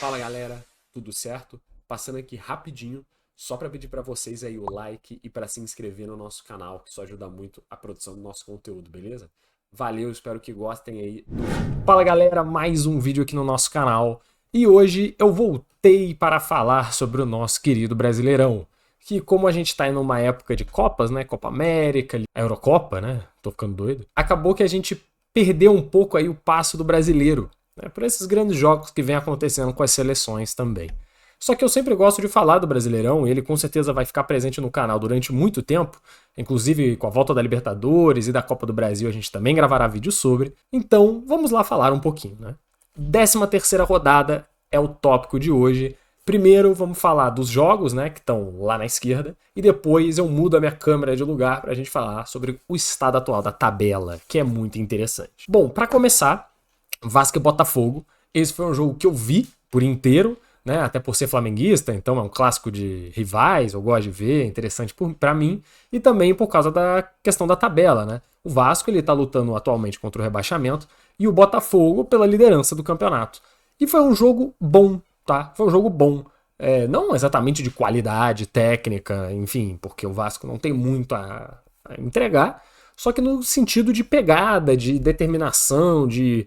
Fala galera, tudo certo? Passando aqui rapidinho, só para pedir para vocês aí o like e para se inscrever no nosso canal, que isso ajuda muito a produção do nosso conteúdo, beleza? Valeu, espero que gostem aí do vídeo. Fala galera, mais um vídeo aqui no nosso canal. E hoje eu voltei para falar sobre o nosso querido Brasileirão. Que como a gente tá em uma época de Copas, né? Copa América, a Eurocopa, né? Tô ficando doido. Acabou que a gente perdeu um pouco aí o passo do brasileiro, né, por esses grandes jogos que vem acontecendo com as seleções também. Só que eu sempre gosto de falar do Brasileirão, e ele com certeza vai ficar presente no canal durante muito tempo, inclusive com a volta da Libertadores e da Copa do Brasil a gente também gravará vídeo sobre. Então, vamos lá falar um pouquinho, né? 13ª rodada é o tópico de hoje. Primeiro vamos falar dos jogos, né, que estão lá na esquerda, e depois eu mudo a minha câmera de lugar para a gente falar sobre o estado atual da tabela, que é muito interessante. Bom, para começar, Vasco e Botafogo. Esse foi um jogo que eu vi por inteiro, né? Até por ser flamenguista, então é um clássico de rivais, eu gosto de ver, é interessante para mim, e também por causa da questão da tabela, né? O Vasco ele tá lutando atualmente contra o rebaixamento e o Botafogo pela liderança do campeonato. E foi um jogo bom, tá? Foi um jogo bom. Não exatamente de qualidade técnica, enfim, porque o Vasco não tem muito a entregar, só que no sentido de pegada, de determinação, de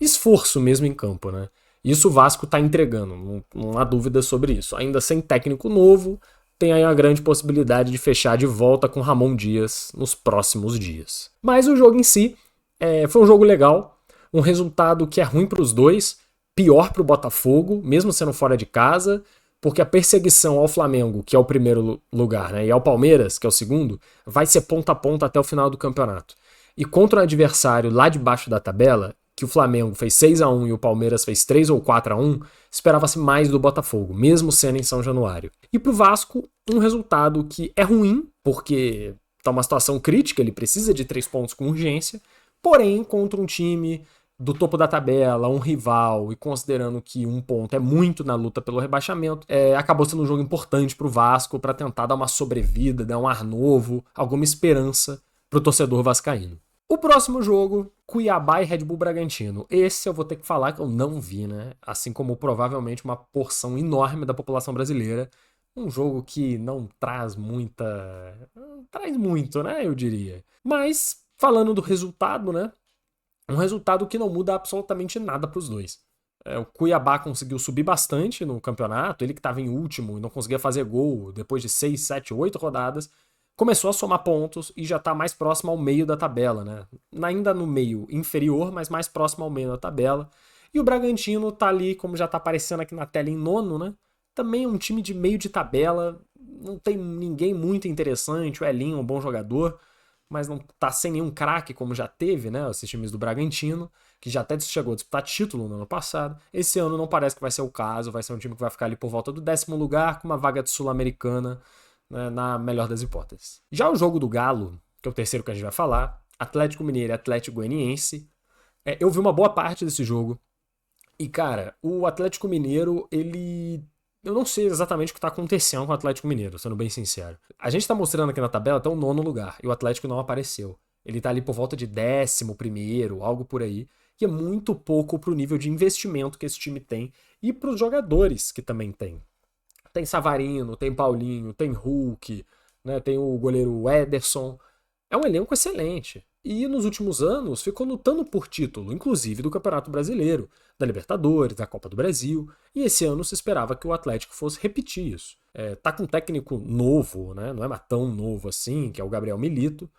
esforço mesmo em campo, né? Isso o Vasco está entregando, não há dúvida sobre isso. Ainda sem técnico novo, tem aí a grande possibilidade de fechar de volta com Ramon Dias nos próximos dias. Mas o jogo em si foi um jogo legal, um resultado que é ruim para os dois, pior para o Botafogo, mesmo sendo fora de casa, porque a perseguição ao Flamengo, que é o primeiro lugar, né, e ao Palmeiras, que é o segundo, vai ser ponta a ponta até o final do campeonato. E contra um adversário lá debaixo da tabela, que o Flamengo fez 6-1 e o Palmeiras fez 3 ou 4-1, esperava-se mais do Botafogo, mesmo sendo em São Januário. E pro Vasco, um resultado que é ruim, porque tá uma situação crítica, ele precisa de 3 pontos com urgência, porém, contra um time do topo da tabela, um rival, e considerando que um ponto é muito na luta pelo rebaixamento, acabou sendo um jogo importante pro Vasco para tentar dar uma sobrevida, dar um ar novo, alguma esperança pro torcedor vascaíno. O próximo jogo, Cuiabá e Red Bull Bragantino. Esse eu vou ter que falar que eu não vi, né? Assim como provavelmente uma porção enorme da população brasileira. Um jogo que não traz muita... Não traz muito, né? Eu diria. Mas, falando do resultado, né? Um resultado que não muda absolutamente nada para os dois. O Cuiabá conseguiu subir bastante no campeonato, ele que estava em último e não conseguia fazer gol depois de 6, 7, 8 rodadas, começou a somar pontos e já está mais próximo ao meio da tabela, né? Ainda no meio inferior, mas mais próximo ao meio da tabela. E o Bragantino tá ali, como já tá aparecendo aqui na tela, em nono, né? Também é um time de meio de tabela, não tem ninguém muito interessante, o Elinho é um bom jogador, mas não tá sem nenhum craque como já teve, né? Esses times do Bragantino, que já até chegou a disputar título no ano passado. Esse ano não parece que vai ser o caso, vai ser um time que vai ficar ali por volta do 10º lugar, com uma vaga de Sul-Americana, né, na melhor das hipóteses. Já o jogo do Galo, que é o terceiro que a gente vai falar, Atlético Mineiro e Atlético Goianiense, eu vi uma boa parte desse jogo. E, cara, o Atlético Mineiro, ele... Eu não sei exatamente o que está acontecendo com o Atlético Mineiro, sendo bem sincero. A gente está mostrando aqui na tabela até o 9º lugar, e o Atlético não apareceu. Ele tá ali por volta de 11º, algo por aí, que é muito pouco pro nível de investimento que esse time tem e pros jogadores que também tem. Tem Savarino, tem Paulinho, tem Hulk, né, tem o goleiro Ederson. É um elenco excelente. E nos últimos anos ficou lutando por título, inclusive do Campeonato Brasileiro, da Libertadores, da Copa do Brasil. E esse ano se esperava que o Atlético fosse repetir isso. Tá com um técnico novo, né, não é mais tão novo assim, que é o Gabriel Milito,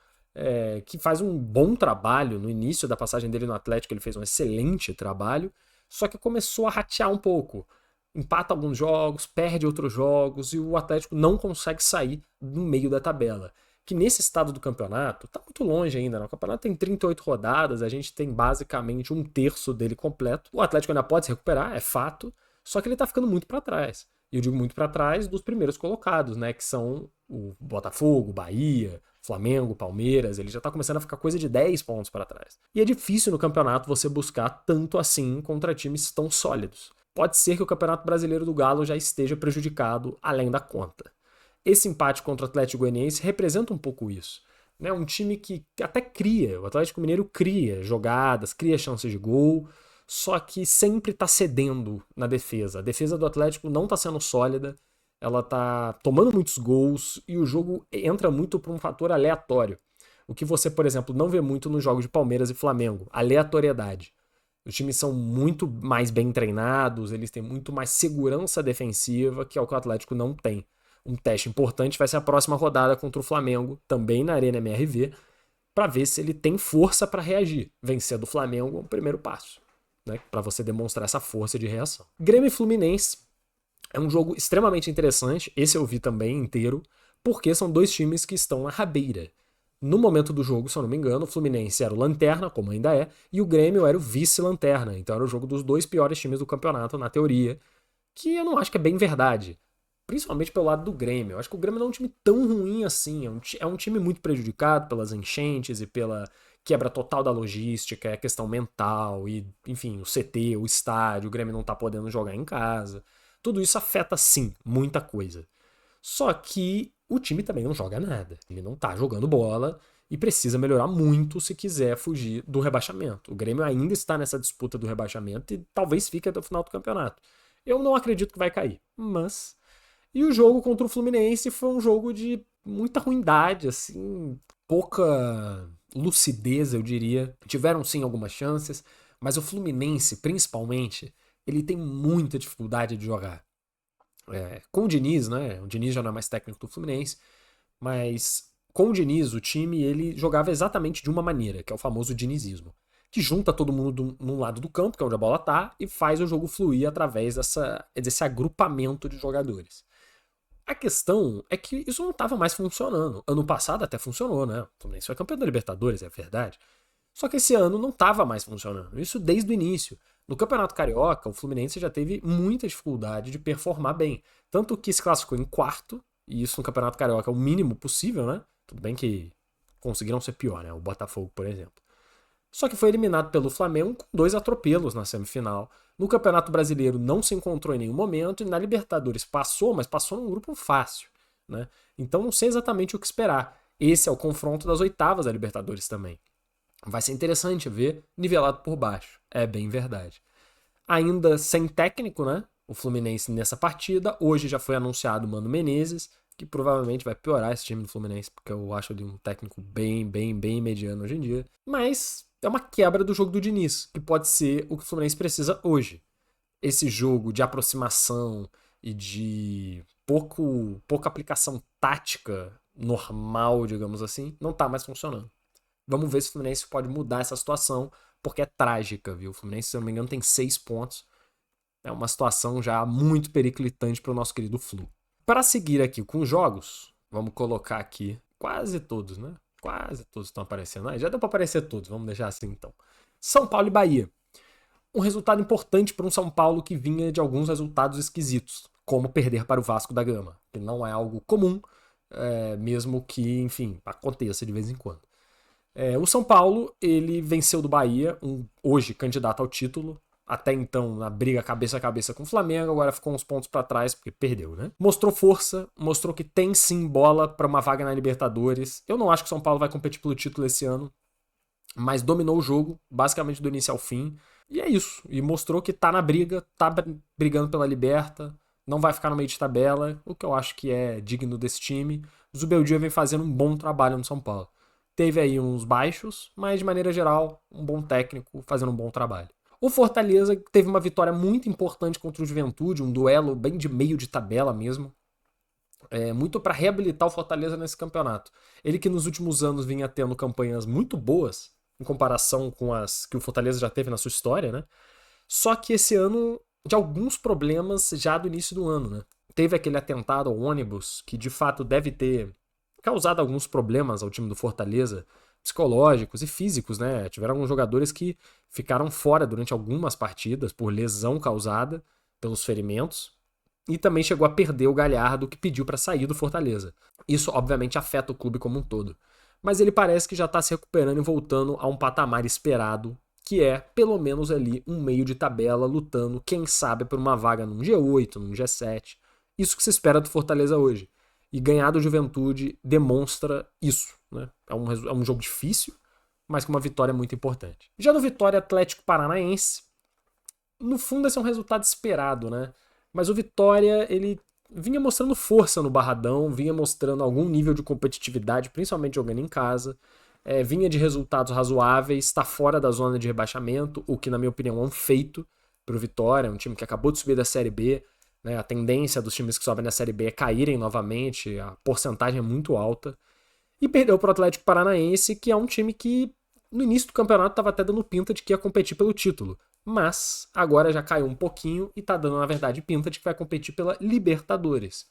que faz um bom trabalho. No início da passagem dele no Atlético ele fez um excelente trabalho, só que começou a ratear um pouco. Empata alguns jogos, perde outros jogos e o Atlético não consegue sair do meio da tabela. Que nesse estado do campeonato, tá muito longe ainda, né? O campeonato tem 38 rodadas, a gente tem basicamente um terço dele completo. O Atlético ainda pode se recuperar, é fato, só que ele tá ficando muito para trás. E eu digo muito para trás dos primeiros colocados, né? Que são o Botafogo, Bahia, Flamengo, Palmeiras. Ele já tá começando a ficar coisa de 10 pontos para trás. E é difícil no campeonato você buscar tanto assim contra times tão sólidos. Pode ser que o Campeonato Brasileiro do Galo já esteja prejudicado além da conta. Esse empate contra o Atlético Goianiense representa um pouco isso. Um time que até cria, o Atlético Mineiro cria jogadas, cria chances de gol, só que sempre tá cedendo na defesa. A defesa do Atlético não tá sendo sólida, ela tá tomando muitos gols e o jogo entra muito por um fator aleatório. O que você, por exemplo, não vê muito nos jogos de Palmeiras e Flamengo, aleatoriedade. Os times são muito mais bem treinados, eles têm muito mais segurança defensiva, que é o que o Atlético não tem. Um teste importante vai ser a próxima rodada contra o Flamengo, também na Arena MRV, para ver se ele tem força para reagir. Vencer do Flamengo é o primeiro passo, né, para você demonstrar essa força de reação. Grêmio e Fluminense é um jogo extremamente interessante, esse eu vi também inteiro, porque são dois times que estão na rabeira. No momento do jogo, se eu não me engano, o Fluminense era o lanterna, como ainda é, e o Grêmio era o vice-lanterna. Então era o jogo dos dois piores times do campeonato, na teoria, que eu não acho que é bem verdade. Principalmente pelo lado do Grêmio. Eu acho que o Grêmio não é um time tão ruim assim. É um time muito prejudicado pelas enchentes e pela quebra total da logística, é questão mental e, enfim, o CT, o estádio, o Grêmio não tá podendo jogar em casa. Tudo isso afeta, sim, muita coisa. Só que o time também não joga nada. Ele não tá jogando bola e precisa melhorar muito se quiser fugir do rebaixamento. O Grêmio ainda está nessa disputa do rebaixamento e talvez fique até o final do campeonato. Eu não acredito que vai cair, mas... E o jogo contra o Fluminense foi um jogo de muita ruindade, assim, pouca lucidez, eu diria. Tiveram sim algumas chances, mas o Fluminense, principalmente, ele tem muita dificuldade de jogar. Com o Diniz, né? O Diniz já não é mais técnico do Fluminense, mas com o Diniz, o time ele jogava exatamente de uma maneira, que é o famoso dinizismo, que junta todo mundo num lado do campo, que é onde a bola tá, e faz o jogo fluir através desse agrupamento de jogadores. A questão é que isso não estava mais funcionando. Ano passado até funcionou, né? O Fluminense foi campeão da Libertadores, é verdade. Só que esse ano não estava mais funcionando. Isso desde o início. No Campeonato Carioca, o Fluminense já teve muita dificuldade de performar bem. Tanto que se classificou em quarto, e isso no Campeonato Carioca é o mínimo possível, né? Tudo bem que conseguiram ser pior, né? O Botafogo, por exemplo. Só que foi eliminado pelo Flamengo com 2 atropelos na semifinal. No Campeonato Brasileiro não se encontrou em nenhum momento e na Libertadores passou, mas passou num grupo fácil, né? Então não sei exatamente o que esperar. Esse é o confronto das oitavas da Libertadores também. Vai ser interessante ver nivelado por baixo. É bem verdade. Ainda sem técnico, né? O Fluminense nessa partida. Hoje já foi anunciado o Mano Menezes, que provavelmente vai piorar esse time do Fluminense, porque eu acho ele um técnico bem mediano hoje em dia. Mas é uma quebra do jogo do Diniz, que pode ser o que o Fluminense precisa hoje. Esse jogo de aproximação e de pouca aplicação tática normal, digamos assim, não tá mais funcionando. Vamos ver se o Fluminense pode mudar essa situação, porque é trágica, viu? O Fluminense, se eu não me engano, tem 6 pontos. É uma situação já muito periclitante para o nosso querido Flu. Para seguir aqui com os jogos, vamos colocar aqui quase todos, né? Quase todos estão aparecendo. Já deu para aparecer todos, vamos deixar assim então. São Paulo e Bahia. Um resultado importante para um São Paulo que vinha de alguns resultados esquisitos, como perder para o Vasco da Gama, que não é algo comum, mesmo que, enfim, aconteça de vez em quando. O São Paulo, ele venceu do Bahia, hoje candidato ao título, até então na briga cabeça a cabeça com o Flamengo, agora ficou uns pontos para trás porque perdeu, né? Mostrou força, mostrou que tem sim bola para uma vaga na Libertadores. Eu não acho que o São Paulo vai competir pelo título esse ano, mas dominou o jogo, basicamente do início ao fim. E é isso. E mostrou que tá na briga, tá brigando pela Liberta, não vai ficar no meio de tabela, o que eu acho que é digno desse time. O Zubeldia vem fazendo um bom trabalho no São Paulo. Teve aí uns baixos, mas de maneira geral, um bom técnico fazendo um bom trabalho. O Fortaleza teve uma vitória muito importante contra o Juventude, um duelo bem de meio de tabela mesmo. Muito para reabilitar o Fortaleza nesse campeonato. Ele que nos últimos anos vinha tendo campanhas muito boas, em comparação com as que o Fortaleza já teve na sua história, né? Só que esse ano, de alguns problemas já do início do ano, né? Teve aquele atentado ao ônibus, que de fato deve ter causado alguns problemas ao time do Fortaleza, psicológicos e físicos, né? Tiveram alguns jogadores que ficaram fora durante algumas partidas por lesão causada pelos ferimentos e também chegou a perder o Galhardo, que pediu para sair do Fortaleza. Isso obviamente afeta o clube como um todo, mas ele parece que já está se recuperando e voltando a um patamar esperado, que é pelo menos ali um meio de tabela lutando, quem sabe, por uma vaga num G8, num G7. Isso que se espera do Fortaleza hoje. E ganhar do Juventude demonstra isso, né? É um jogo difícil, mas com uma vitória muito importante. Já no Vitória Atlético Paranaense, no fundo esse é um resultado esperado, né? Mas o Vitória, ele vinha mostrando força no Barradão, vinha mostrando algum nível de competitividade, principalmente jogando em casa, vinha de resultados razoáveis, está fora da zona de rebaixamento, o que na minha opinião é um feito para o Vitória, um time que acabou de subir da Série B, né? A tendência dos times que sobem na Série B é caírem novamente, a porcentagem é muito alta, e perdeu para o Atlético Paranaense, que é um time que no início do campeonato estava até dando pinta de que ia competir pelo título, mas agora já caiu um pouquinho e tá dando, na verdade, pinta de que vai competir pela Libertadores.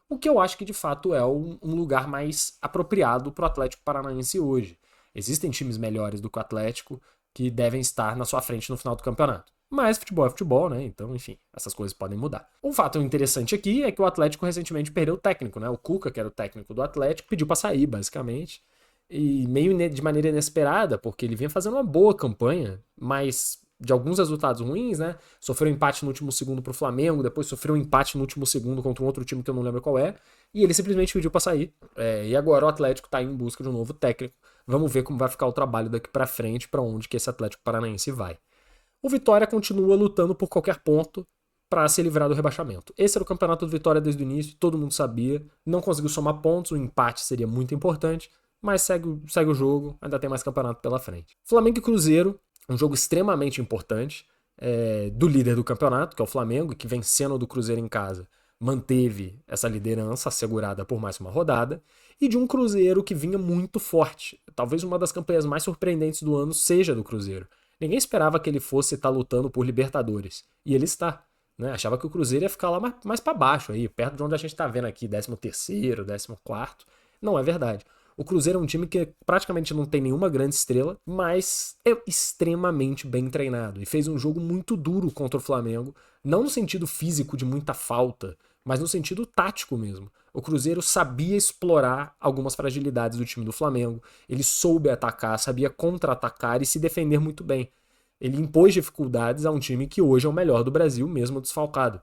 O que eu acho que de fato é um lugar mais apropriado para o Atlético Paranaense hoje. Existem times melhores do que o Atlético que devem estar na sua frente no final do campeonato. Mas futebol é futebol, né? Então, enfim, essas coisas podem mudar. Um fato interessante aqui é que o Atlético recentemente perdeu o técnico, né? O Cuca, que era o técnico do Atlético, pediu para sair, basicamente. E meio de maneira inesperada, porque ele vinha fazendo uma boa campanha, mas de alguns resultados ruins, né? Sofreu um empate no último segundo pro Flamengo, depois sofreu um empate no último segundo contra um outro time que eu não lembro qual é, e ele simplesmente pediu para sair. E agora o Atlético tá em busca de um novo técnico. Vamos ver como vai ficar o trabalho daqui para frente, para onde que esse Atlético Paranaense vai. O Vitória continua lutando por qualquer ponto para se livrar do rebaixamento. Esse era o campeonato do Vitória desde o início, todo mundo sabia. Não conseguiu somar pontos, o empate seria muito importante, mas segue o jogo, ainda tem mais campeonato pela frente. Flamengo e Cruzeiro, um jogo extremamente importante do líder do campeonato, que é o Flamengo, que vencendo do Cruzeiro em casa, manteve essa liderança assegurada por mais uma rodada, e de um Cruzeiro que vinha muito forte. Talvez uma das campanhas mais surpreendentes do ano seja do Cruzeiro. Ninguém esperava que ele fosse estar lutando por Libertadores, e ele está. Né? Achava que o Cruzeiro ia ficar lá mais para baixo, aí, perto de onde a gente está vendo aqui, 13º, 14º. Não é verdade. O Cruzeiro é um time que praticamente não tem nenhuma grande estrela, mas é extremamente bem treinado e fez um jogo muito duro contra o Flamengo, não no sentido físico de muita falta, mas no sentido tático mesmo. O Cruzeiro sabia explorar algumas fragilidades do time do Flamengo, ele soube atacar, sabia contra-atacar e se defender muito bem. Ele impôs dificuldades a um time que hoje é o melhor do Brasil, mesmo desfalcado.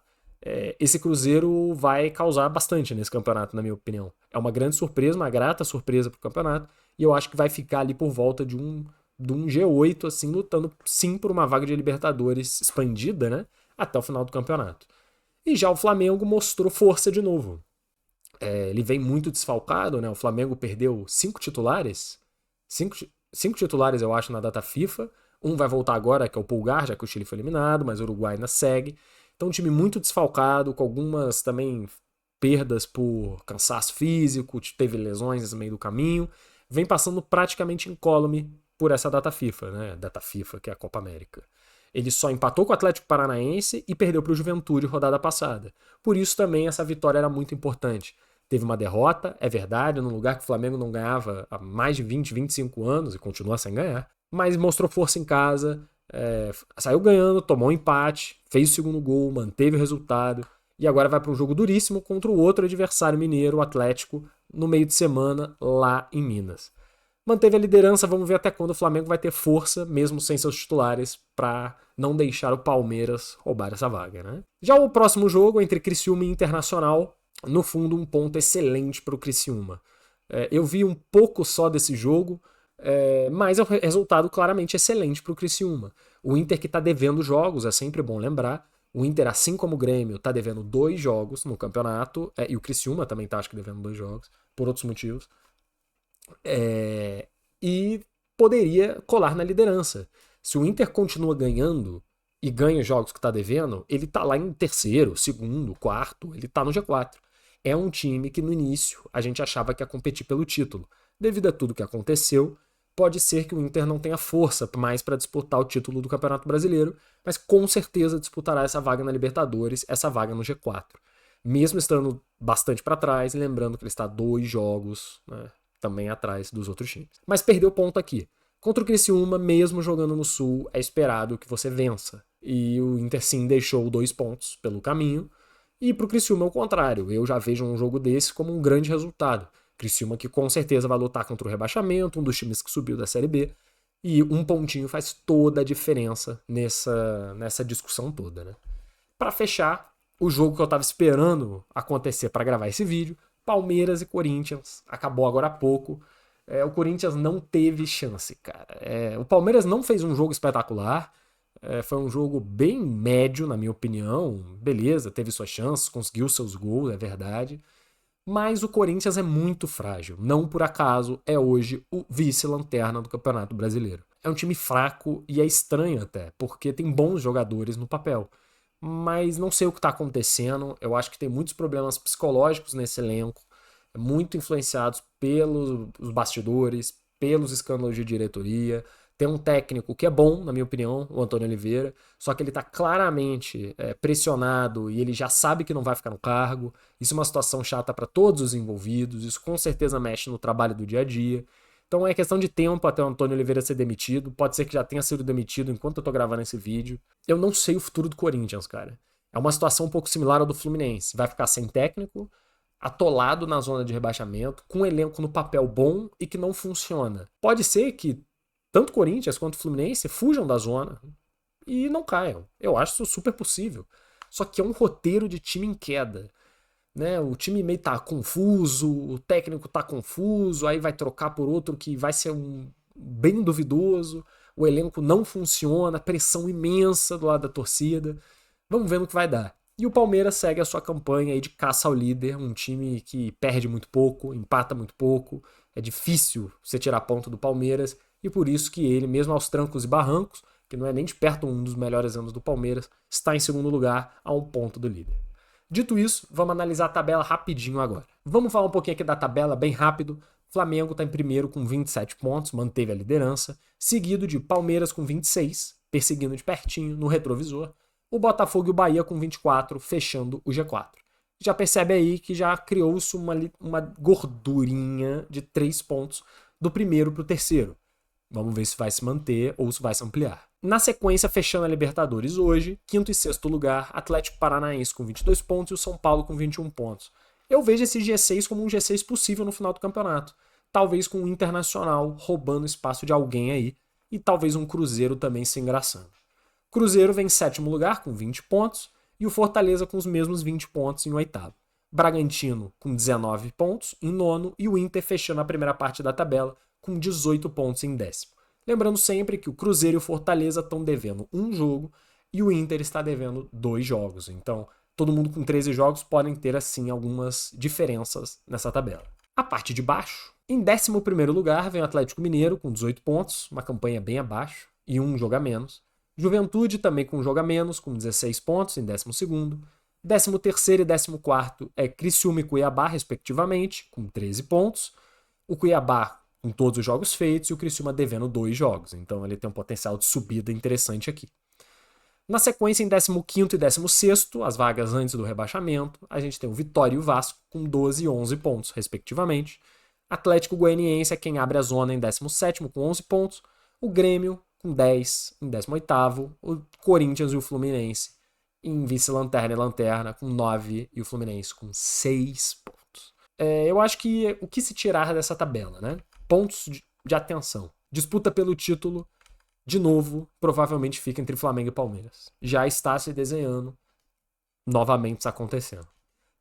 Esse Cruzeiro vai causar bastante nesse campeonato, na minha opinião. É uma grande surpresa, uma grata surpresa para o campeonato, e eu acho que vai ficar ali por volta de um G8, assim, lutando sim por uma vaga de Libertadores expandida, né, até o final do campeonato. E já o Flamengo mostrou força de novo. Ele vem muito desfalcado, né, o Flamengo perdeu 5 titulares, 5 titulares eu acho na data FIFA, um vai voltar agora, que é o Pulgar, já que o Chile foi eliminado, mas o Uruguai ainda segue. Então, um time muito desfalcado, com algumas também perdas por cansaço físico, teve lesões no meio do caminho. Vem passando praticamente incólume por essa data FIFA, né? Data FIFA, que é a Copa América. Ele só empatou com o Atlético Paranaense e perdeu para o Juventude rodada passada. Por isso também essa vitória era muito importante. Teve uma derrota, é verdade, num lugar que o Flamengo não ganhava há mais de 20, 25 anos e continua sem ganhar, mas mostrou força em casa, saiu ganhando, tomou um empate, fez o segundo gol, manteve o resultado e agora vai para um jogo duríssimo contra o outro adversário mineiro, o Atlético, no meio de semana lá em Minas. Manteve a liderança, vamos ver até quando o Flamengo vai ter força, mesmo sem seus titulares, para não deixar o Palmeiras roubar essa vaga, né? Já o próximo jogo, entre Criciúma e Internacional, no fundo um ponto excelente para o Criciúma. Eu vi um pouco só desse jogo, mas é um resultado claramente excelente para o Criciúma. O Inter que está devendo jogos, é sempre bom lembrar. O Inter, assim como o Grêmio, está devendo 2 jogos no campeonato, e o Criciúma também está, acho que, devendo 2 jogos, por outros motivos. E poderia colar na liderança. Se o Inter continua ganhando e ganha os jogos que está devendo, ele está lá em terceiro, segundo, quarto, ele está no G4. É um time que no início a gente achava que ia competir pelo título. Devido a tudo que aconteceu, pode ser que o Inter não tenha força mais para disputar o título do Campeonato Brasileiro, mas com certeza disputará essa vaga na Libertadores, essa vaga no G4. Mesmo estando bastante para trás, lembrando que ele está 2 jogos, né, também atrás dos outros times. Mas perdeu ponto aqui. Contra o Criciúma, mesmo jogando no Sul, é esperado que você vença. E o Inter sim deixou 2 pontos pelo caminho. E pro Criciúma é o contrário. Eu já vejo um jogo desse como um grande resultado. Criciúma que com certeza vai lutar contra o rebaixamento, um dos times que subiu da Série B. E um pontinho faz toda a diferença nessa discussão toda, né? Para fechar, o jogo que eu tava esperando acontecer para gravar esse vídeo, Palmeiras e Corinthians, acabou agora há pouco. O Corinthians não teve chance, cara. O Palmeiras não fez um jogo espetacular. Foi um jogo bem médio, na minha opinião. Beleza, teve suas chances, conseguiu seus gols, é verdade. Mas o Corinthians é muito frágil. Não por acaso é hoje o vice-lanterna do Campeonato Brasileiro. É um time fraco e é estranho até, porque tem bons jogadores no papel. Mas não sei o que está acontecendo. Eu acho que tem muitos problemas psicológicos nesse elenco, muito influenciados pelos bastidores, pelos escândalos de diretoria. Tem um técnico que é bom, na minha opinião, o Antônio Oliveira, só que ele está claramente pressionado e ele já sabe que não vai ficar no cargo. Isso é uma situação chata para todos os envolvidos, isso com certeza mexe no trabalho do dia a dia. Então é questão de tempo até o Antônio Oliveira ser demitido. Pode ser que já tenha sido demitido enquanto eu tô gravando esse vídeo. Eu não sei o futuro do Corinthians, cara. É uma situação um pouco similar ao do Fluminense. Vai ficar sem técnico, atolado na zona de rebaixamento, com um elenco no papel bom e que não funciona. Pode ser que tanto Corinthians quanto Fluminense fujam da zona e não caiam. Eu acho isso super possível. Só que é um roteiro de time em queda. Né? O time meio tá confuso, o técnico tá confuso, aí vai trocar por outro que vai ser bem duvidoso, o elenco não funciona, pressão imensa do lado da torcida. Vamos ver no que vai dar. E o Palmeiras segue a sua campanha aí de caça ao líder, um time que perde muito pouco, empata muito pouco, é difícil você tirar ponto do Palmeiras, e por isso que ele, mesmo aos trancos e barrancos, que não é nem de perto um dos melhores anos do Palmeiras, está em segundo lugar a um ponto do líder. Dito isso, vamos analisar a tabela rapidinho agora. Vamos falar um pouquinho aqui da tabela bem rápido. Flamengo está em primeiro com 27 pontos, manteve a liderança, seguido de Palmeiras com 26, perseguindo de pertinho no retrovisor. O Botafogo e o Bahia com 24, fechando o G4. Já percebe aí que já criou-se uma gordurinha de 3 pontos do primeiro para o terceiro. Vamos ver se vai se manter ou se vai se ampliar. Na sequência, fechando a Libertadores hoje, quinto e sexto lugar, Atlético Paranaense com 22 pontos e o São Paulo com 21 pontos. Eu vejo esse G6 como um G6 possível no final do campeonato. Talvez com o Internacional roubando espaço de alguém aí e talvez um Cruzeiro também se engraçando. Cruzeiro vem em sétimo lugar com 20 pontos e o Fortaleza com os mesmos 20 pontos em oitavo. Bragantino com 19 pontos em nono e o Inter fechando a primeira parte da tabela com 18 pontos em décimo. Lembrando sempre que o Cruzeiro e o Fortaleza estão devendo um jogo e o Inter está devendo 2 jogos. Então, todo mundo com 13 jogos podem ter, assim, algumas diferenças nessa tabela. A parte de baixo, em 11º lugar, vem o Atlético Mineiro com 18 pontos, uma campanha bem abaixo e um jogo a menos. Juventude também com um jogo a menos, com 16 pontos em 12º. 13º e 14º é Criciúma e Cuiabá, respectivamente, com 13 pontos. O Cuiabá com todos os jogos feitos e o Criciúma devendo 2 jogos. Então ele tem um potencial de subida interessante aqui. Na sequência, em 15º e 16º, as vagas antes do rebaixamento, a gente tem o Vitória e o Vasco com 12 e 11 pontos, respectivamente. Atlético Goianiense é quem abre a zona em 17º com 11 pontos. O Grêmio com 10 em 18º. O Corinthians e o Fluminense em vice-lanterna e lanterna com 9 e o Fluminense com 6 pontos. Eu acho que o que se tirar dessa tabela, né? Pontos de atenção. Disputa pelo título, de novo, provavelmente fica entre Flamengo e Palmeiras. Já está se desenhando, novamente isso acontecendo.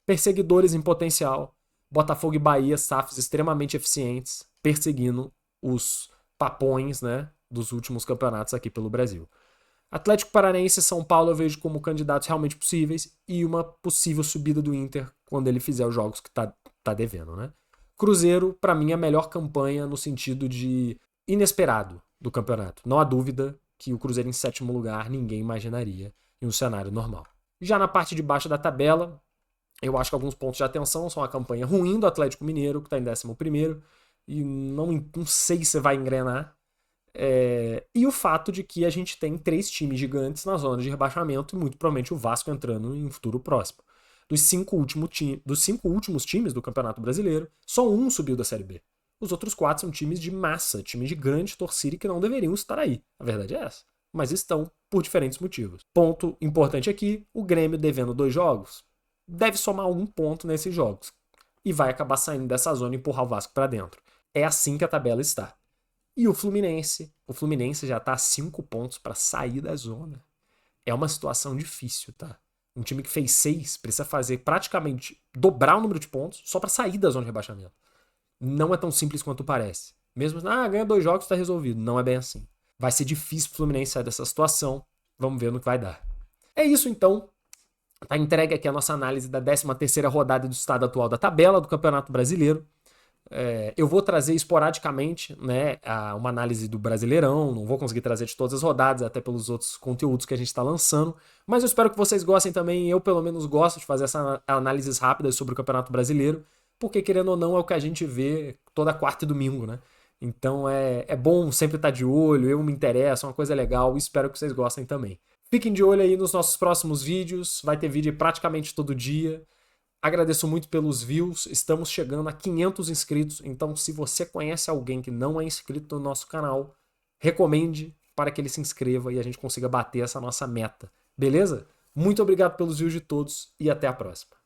Perseguidores em potencial, Botafogo e Bahia, SAFs extremamente eficientes, perseguindo os papões, né, dos últimos campeonatos aqui pelo Brasil. Atlético Paranaense e São Paulo eu vejo como candidatos realmente possíveis e uma possível subida do Inter quando ele fizer os jogos que tá devendo, né? Cruzeiro, para mim, é a melhor campanha no sentido de inesperado do campeonato. Não há dúvida que o Cruzeiro em 7º lugar ninguém imaginaria em um cenário normal. Já na parte de baixo da tabela, eu acho que alguns pontos de atenção são a campanha ruim do Atlético Mineiro, que está em 11º, e não sei se vai engrenar. E o fato de que a gente tem 3 times gigantes na zona de rebaixamento e muito provavelmente o Vasco entrando em um futuro próximo. Dos 5 últimos times do Campeonato Brasileiro, só um subiu da Série B. Os outros 4 são times de massa, times de grande torcida e que não deveriam estar aí. A verdade é essa. Mas estão por diferentes motivos. Ponto importante aqui, o Grêmio devendo 2 jogos, deve somar 1 ponto nesses jogos. E vai acabar saindo dessa zona e empurrar o Vasco para dentro. É assim que a tabela está. E o Fluminense já está a 5 pontos para sair da zona. É uma situação difícil, tá? Um time que fez 6 precisa fazer praticamente dobrar o número de pontos só para sair da zona de rebaixamento. Não é tão simples quanto parece. Mesmo, ganha 2 jogos, está resolvido. Não é bem assim. Vai ser difícil pro Fluminense sair dessa situação. Vamos ver no que vai dar. É isso então. Tá entregue aqui a nossa análise da 13ª rodada do estado atual da tabela do Campeonato Brasileiro. Eu vou trazer esporadicamente, né, uma análise do Brasileirão, não vou conseguir trazer de todas as rodadas, até pelos outros conteúdos que a gente está lançando, mas eu espero que vocês gostem também. Eu, pelo menos, gosto de fazer essas análises rápidas sobre o Campeonato Brasileiro, porque, querendo ou não, é o que a gente vê toda quarta e domingo, né? Então é bom sempre estar de olho, eu me interesso, é uma coisa legal, espero que vocês gostem também. Fiquem de olho aí nos nossos próximos vídeos, vai ter vídeo praticamente todo dia. Agradeço muito pelos views, estamos chegando a 500 inscritos, então se você conhece alguém que não é inscrito no nosso canal, recomende para que ele se inscreva e a gente consiga bater essa nossa meta, beleza? Muito obrigado pelos views de todos e até a próxima.